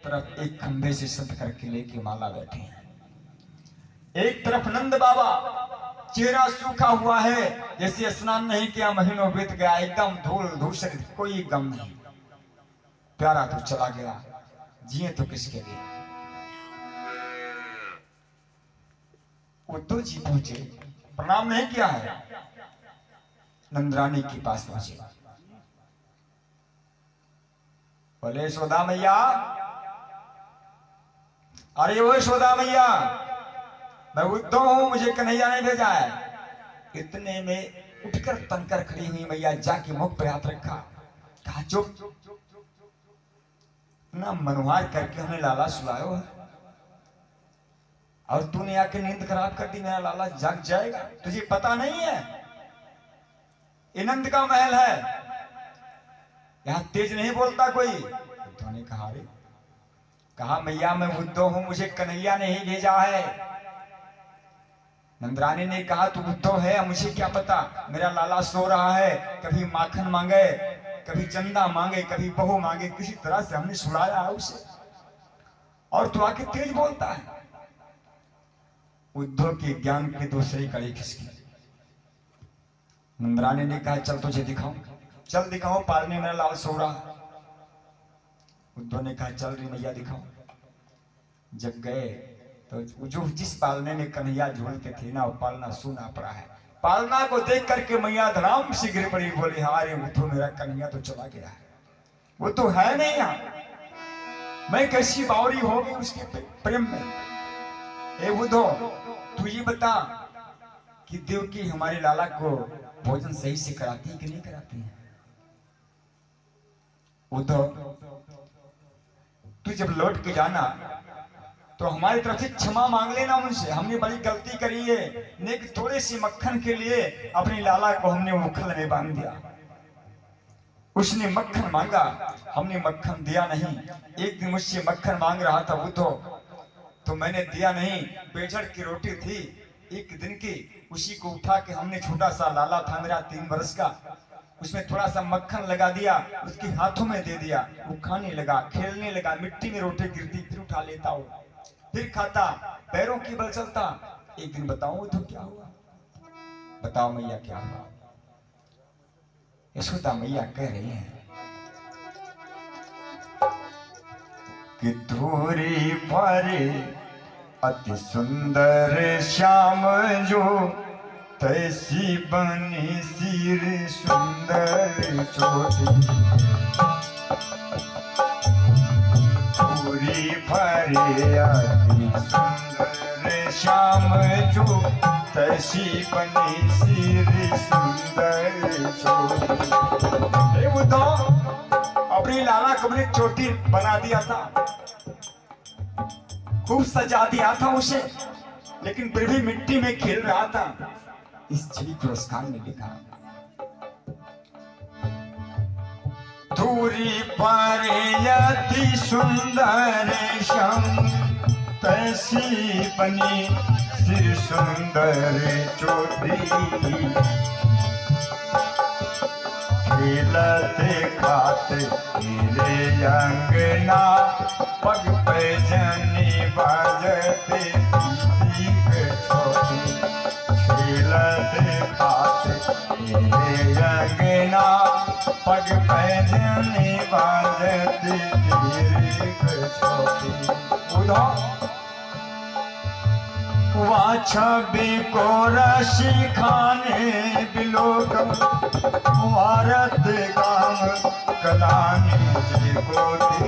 तरफ एक खंभे से सत करके लेके माला बैठे हैं, एक तरफ नंद बाबा चेहरा सूखा हुआ है, जैसे स्नान नहीं किया महीनों बीत गया, एकदम धूल धूसर, कोई गम नहीं। प्यारा तो चला गया, जिए तो किसके लिए। उद्धव जी पहुंचे, प्रणाम नहीं किया है, नंदरानी के पास पहुंचे, बोले यशोदा मैया, अरे वो यशोदा मैया, मैं उद्धव हूं, मुझे कन्हैया ने भेजा है। इतने में उठकर तनकर खड़ी हुई मैया जाके मुख पे हाथ रखा, कहा चुप, ना मनोहार करके हमें लाला सुलायो है और तूने आके नींद खराब कर दी, मेरा लाला जाग जाएगा, तुझे पता नहीं है ये नंद का महल है, यहां तेज नहीं बोलता कोई। उद्धव ने कहा रे, कहा मैया मैं उद्धव हूं, मुझे कन्हैया ने ही भेजा है। नंदरानी ने कहा तू उद्धव है, मुझे क्या पता, मेरा लाला सो रहा है, कभी माखन मांगे, कभी चंदा मांगे, कभी बहू मांगे, किसी तरह से हमने सुलाया है उसे, और तू आके तेज बोलता है। उद्धव के ज्ञान की दूसरी कड़ी खिसकी। नंदरानी ने कहा चल तुझे दिखाऊं, चल दिखाओ, पालने मेरा लाल सो रहा। उद्धव ने कहा चल रही मैया दिखाओ। जब गए तो जो जिस पालने में कन्हैया झूलते थे ना, वो पालना सूना पड़ा है। पालना को देख करके मैया धड़ाम से गिर पड़ी, बोली हारे उद्धव, मेरा कन्हैया तो चला गया है, वो तो है नहीं यहाँ, मैं कैसी बावरी हो गई उसके प्रेम में। ए उद्धव, तू ये बता कि देवकी हमारे लाला को भोजन सही से कराती है कि नहीं कराती है। उद्धव, तू जब लौट के जाना तो हमारी तरफ से क्षमा मांग लेना उनसे, हमने बड़ी गलती करी है, नेक थोड़े सी मक्खन के लिए अपनी लाला को हमने उखल में बांध दिया। उसने मक्खन मांगा, हमने मक्खन दिया नहीं। एक दिन मुझसे मक्खन मांग रहा था उद्धव, तो मैंने दिया नहीं। बेजड़ की रोटी थी एक दिन की, उसी को उठा के हमने, छोटा सा लाला था मेरा 3 वर्ष का, उसमें थोड़ा सा मक्खन लगा दिया, उसके हाथों में दे दिया, वो खाने लगा, खेलने लगा, मिट्टी में रोटी गिरती फिर उठा लेता हो, फिर खाता, पैरों की बल चलता। एक दिन बताऊं तो क्या हुआ, बताओ मैया क्या हुआ। यशोदा मैया कह रही है कि धूरी पर अति सुंदर श्याम जो, तैसी बनी सिर सुंदर चोटी। धूरी पर अति सुंदर श्याम जो, तैसी बनी सिर सुंदर चोटी। उद्धव, अपनी लाला को अपनी चोटी बना दिया था, खूब सजा दिया था उसे, लेकिन फिर भी मिट्टी में खेल रहा था। इस छवि पुरस्कार में लिखा, धूरी पर अति सुंदर श्याम, तैसी बनी सिर सुंदर चोटी। खेलते खाते खेले अंगना, पग पे जनी बाजते छोटी। खेलते खाते खेले अंगना, पग पे जनी बाजते छोटी। उधर छवि को रसी खाने बिलोकम, भारत काम कलानी जी गोदी।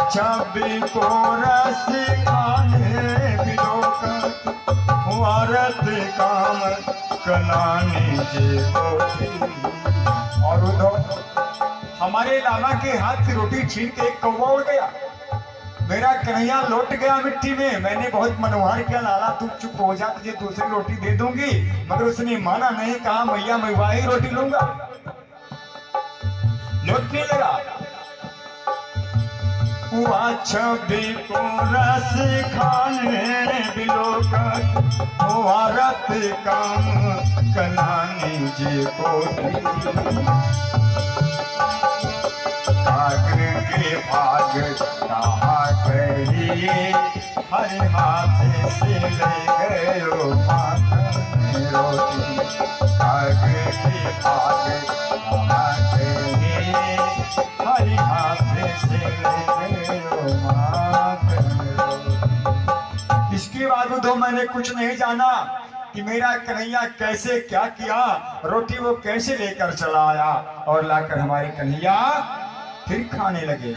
छवि को रसी खाने बिलोकम, भारत काम कलानी जी गोदी। और उधर हमारे लाला के हाथ से रोटी छीन के एक कौवा उड़ गया, मेरा कन्हैया लौट गया मिट्टी में। मैंने बहुत मनोहार किया, लाला तू चुप हो जा, तुझे दूसरी रोटी दे दूंगी, मगर उसने माना नहीं, कहा मैया मैं वही रोटी लूंगा। लौटने लगा, छवि को रस खाने बिलोकत, भारत काम कलानी जी को। के भाग कहाँ कहिए, हर हाथ से ले गयो माखन रोटी। भाग के भाग कहाँ कहिए, हर हाथ से ले गयो माखन रोटी। इसके बाद तो मैंने कुछ नहीं जाना कि मेरा कन्हैया कैसे क्या किया, रोटी वो कैसे लेकर चला आया और लाकर हमारे कन्हैया फिर खाने लगे।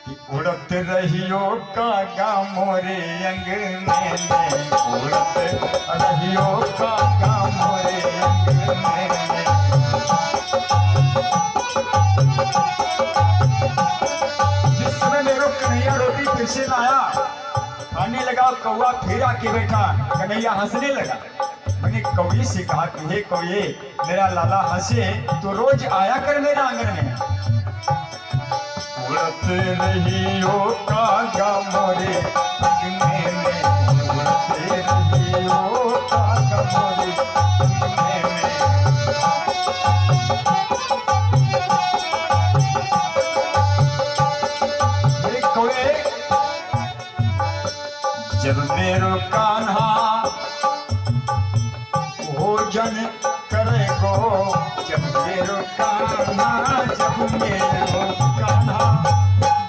कि उड़त रहियो कागा मोरे अंगने में, उड़त रहियो कागा मोरे अंगने में। जिस समय मेरे कन्हैया रोटी फिर से लाया, खाने लगा, कौवा फिर आके बैठा, कन्हैया हंसने लगा। मैंने कौवे से कहा कि हे कौवे, मेरा लाला हंसे तो रोज आया कर मेरा आंगन में। उड़त रहियो कागा मोरे अंगने में, उड़त रहियो कागा मोरे अंगने में। हे कौवे, जब मेरो कान्हा भोजन करेगो, जब मेरो कान्हा, जब मेरो कान्हा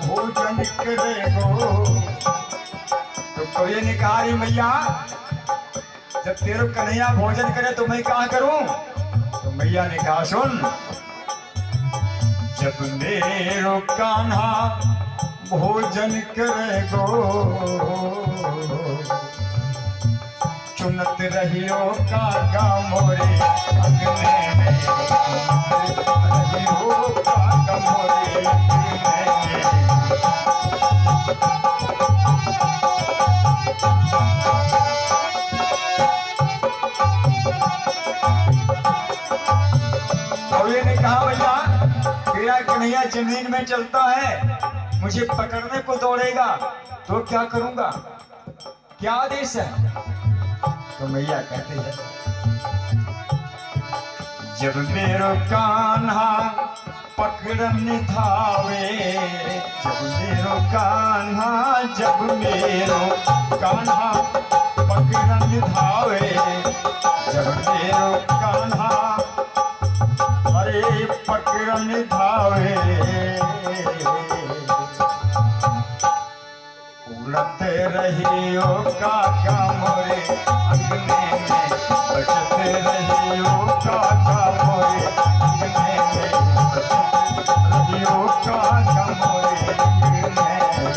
भोजन करेगो। तो कोई ने कहा रे मैया, जब तेरो कन्हैया भोजन करे तो मैं क्या करूं? तो मैया ने कहा सुन, जब मेरो कान्हा भोजन करेगो, चुनत रहियो कागा मोरे अंगने में, चुनत रहियो कागा मोरे अंगने में। कौवे ने कहा भैया, तेरा कन्हैया जमीन में चलता है, मुझे पकड़ने को दौड़ेगा तो क्या करूंगा, क्या आदेश है? तो मैया कहते हैं, जब मेरो कान्हा पकड़न धावे, जब मेरो कान्हा, जब मेरो कान्हा पकड़न धावे, जब मेरो कान्हा अरे पकड़न धावे। उड़त रहियो कागा मोरे अंगने में, बचत रहियो कागा मोरे अंगने में, बचत रहियो कागा मोरे अंगने में।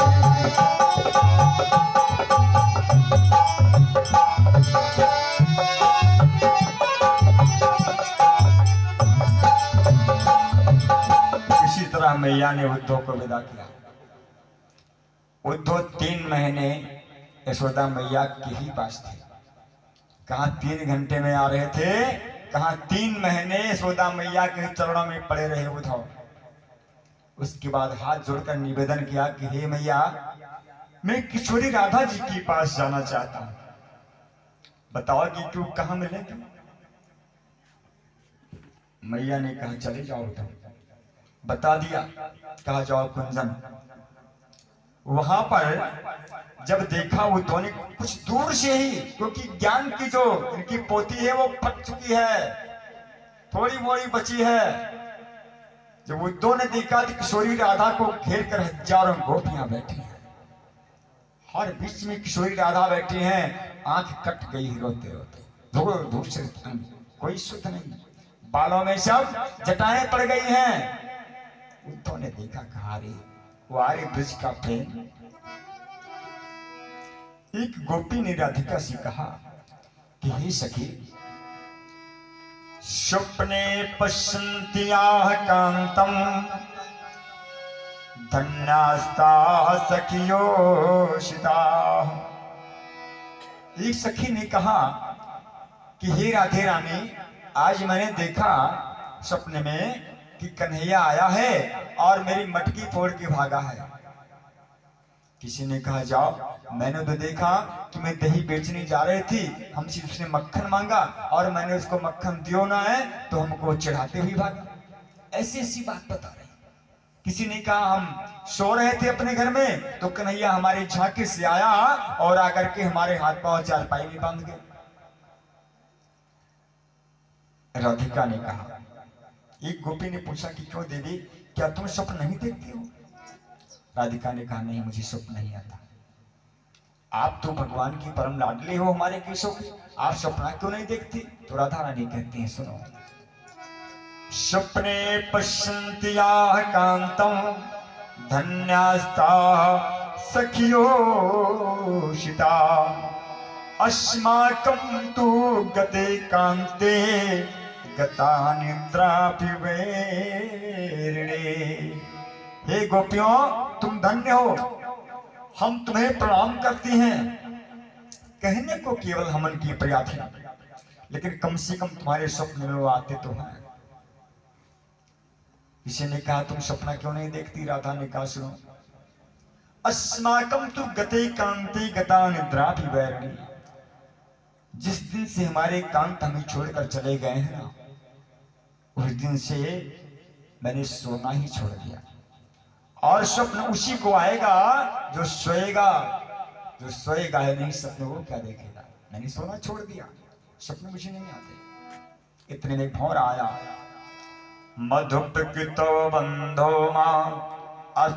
इसी तरह मैया ने उद्धव को विदा किया। उद्धव 3 महीने यशोदा मैया के ही पास थे। कहाँ 3 घंटे में आ रहे थे, कहाँ 3 महीने यशोदा मैया के चरणों में पड़े रहे उद्धव। उसके बाद हाथ जोड़कर निवेदन किया कि हे मैया, मैं किशोरी राधा जी के पास जाना चाहता हूं, बताओ कि तू कहाँ मिलेगी? मैया ने कहा चले जाओ उद्धव। बता दिया, कहा जाओ कुंजन। वहां पर जब देखा उद्धव ने कुछ दूर से ही, क्योंकि ज्ञान की जो इनकी पोती है वो फट चुकी है, थोड़ी मोड़ी बची है। जब उद्धव ने देखा कि किशोरी राधा को घेर कर हजारों गोपियां बैठी हैं, हर बीच में किशोरी राधा बैठी हैं, आंख कट गई रोते रोते, धूल धूसरित अंग, कोई सुध नहीं, बालों में सब जटाएं पड़ गई हैं। उद्धव ने देखा, कहा रे वारे ब्रज का प्रेम। एक गोपी ने राधिका से कहा कि हे सखी, स्वप्ने पश्यन्त्याः कांतम धन्यास्ताः सखियोषिताः। एक सखी ने कहा कि हे राधे रानी, आज मैंने देखा सपने में कि कन्हैया आया है और मेरी मटकी फोड़ के भागा है। किसी ने कहा जाओ, मैंने तो देखा कि मैं दही बेचने जा रही थी, हमसे उसने मक्खन मांगा और मैंने उसको मक्खन दियो ना है तो हमको चढ़ाते हुए भागा। ऐसी ऐसी बात बता रही। किसी ने कहा हम सो रहे थे अपने घर में तो कन्हैया हमारी झांकी से आया और आकर के हमारे हाथ पांव चारपाई में बांध गए। राधिका ने कहा, एक गोपी ने पूछा कि क्यों देवी, क्या तुम स्वप्न नहीं देखती हो? राधिका ने कहा, नहीं, मुझे स्वप्न नहीं आता। आप तो भगवान की परम लाडली हो हमारे केशव की, आप स्वप्न क्यों नहीं देखती? तो राधा रानी कहती हैं, सुनो, स्वप्ने पश्यन्ति याः कान्तं धन्यास्ताः सखियोषिता अस्माकं तु गते कान्ते गता निद्रापि वैरिणे। हे गोपियों, तुम धन्य हो, हम तुम्हें प्रणाम करती हैं। कहने को केवल हमन की प्रिया थी, लेकिन कम से कम तुम्हारे स्वप्न में वो आते तो हैं। किसी ने कहा, तुम सपना क्यों नहीं देखती? राधा ने कहा, सुनो, अस्माकं तु गते कांते गता निद्रापि वैरिणी। जिस दिन से हमारे कांत हमें छोड़कर चले गए हैं ना, उस दिन से मैंने सोना ही छोड़ दिया, और स्वप्न उसी को आएगा जो सोएगा। जो सोएगा है नहीं, स्वप्न वो क्या देखेगा? मैंने सोना छोड़ दिया, स्वप्न मुझे नहीं आते। इतने में भौर आया, मधुप्रकृतो बंधो मां